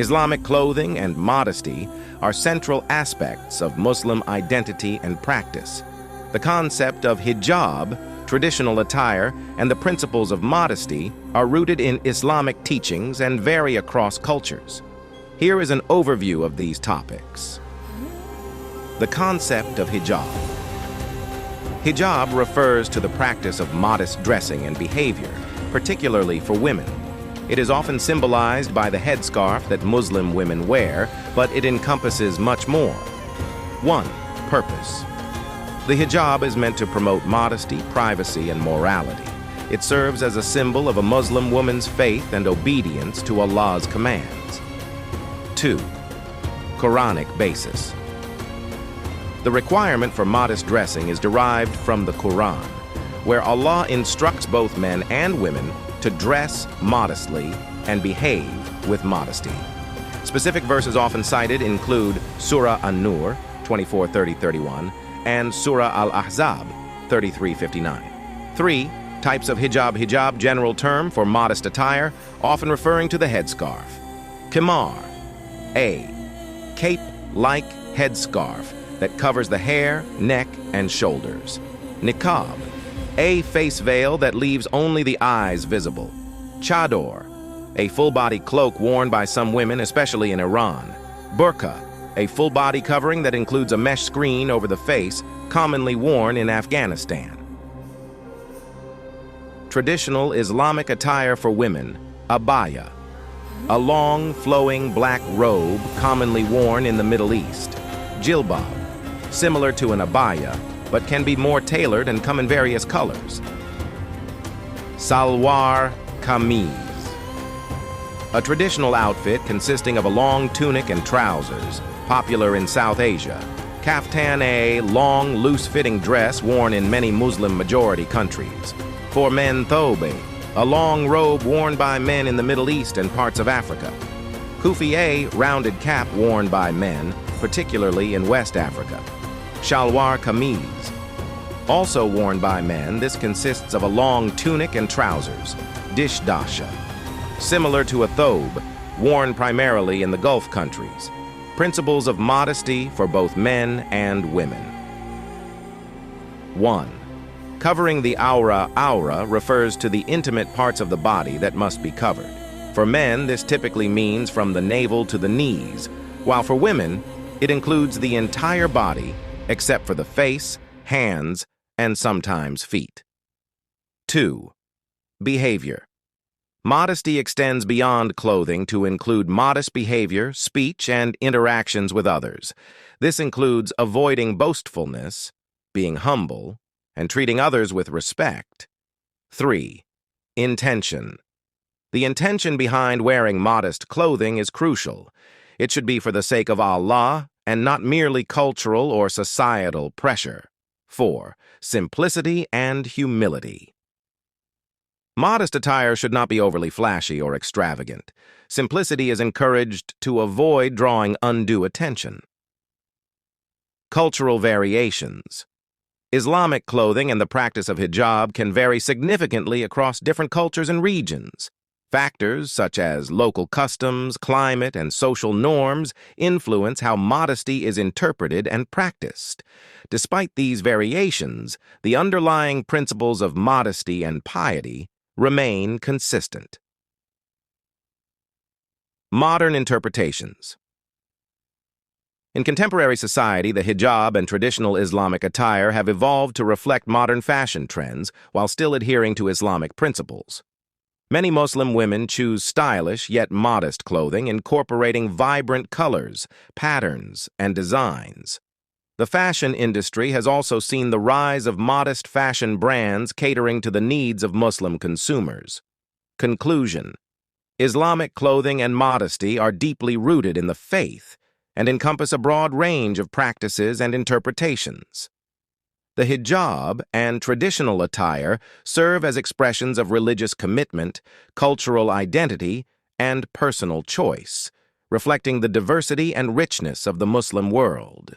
Islamic clothing and modesty are central aspects of Muslim identity and practice. The concept of hijab, traditional attire, and the principles of modesty are rooted in Islamic teachings and vary across cultures. Here is an overview of these topics. The concept of hijab. Hijab refers to the practice of modest dressing and behavior, particularly for women. It is often symbolized by the headscarf that Muslim women wear, but it encompasses much more. 1. Purpose. The hijab is meant to promote modesty, privacy, and morality. It serves as a symbol of a Muslim woman's faith and obedience to Allah's commands. 2. Quranic basis. The requirement for modest dressing is derived from the Quran, where Allah instructs both men and women to dress modestly and behave with modesty. Specific verses often cited include Surah An-Nur 24:30-31 and Surah Al-Ahzab 33:59. 3. Types of hijab. Hijab, general term for modest attire, often referring to the headscarf. Khimar. A. Cape-like headscarf that covers the hair, neck, and shoulders. Niqab. A face veil that leaves only the eyes visible. Chador. A full-body cloak worn by some women, especially in Iran. Burkha. A full-body covering that includes a mesh screen over the face, commonly worn in Afghanistan. Traditional Islamic attire for women. Abaya. A long, flowing black robe commonly worn in the Middle East. Jilbab. Similar to an abaya, but can be more tailored and come in various colors. Salwar kameez. A traditional outfit consisting of a long tunic and trousers, popular in South Asia. Kaftan, a long, loose-fitting dress worn in many Muslim-majority countries. For men, thobe, a long robe worn by men in the Middle East and parts of Africa. Kufi, rounded cap worn by men, particularly in West Africa. Shalwar kameez. Also worn by men, this consists of a long tunic and trousers. Dishdasha. Similar to a thobe, worn primarily in the Gulf countries. Principles of modesty for both men and women. 1. Covering the aura. Aura refers to the intimate parts of the body that must be covered. For men, this typically means from the navel to the knees, while for women, it includes the entire body except for the face, hands, and sometimes feet. 2. Behavior. Modesty extends beyond clothing to include modest behavior, speech, and interactions with others. This includes avoiding boastfulness, being humble, and treating others with respect. 3. Intention. The intention behind wearing modest clothing is crucial. It should be for the sake of Allah and not merely cultural or societal pressure. 4. Simplicity and humility. Modest attire should not be overly flashy or extravagant. Simplicity is encouraged to avoid drawing undue attention. Cultural variations. Islamic clothing and the practice of hijab can vary significantly across different cultures and regions. Factors such as local customs, climate, and social norms influence how modesty is interpreted and practiced. Despite these variations, the underlying principles of modesty and piety remain consistent. Modern interpretations. In contemporary society, the hijab and traditional Islamic attire have evolved to reflect modern fashion trends while still adhering to Islamic principles. Many Muslim women choose stylish yet modest clothing, incorporating vibrant colors, patterns, and designs. The fashion industry has also seen the rise of modest fashion brands catering to the needs of Muslim consumers. Conclusion: Islamic clothing and modesty are deeply rooted in the faith and encompass a broad range of practices and interpretations. The hijab and traditional attire serve as expressions of religious commitment, cultural identity, and personal choice, reflecting the diversity and richness of the Muslim world.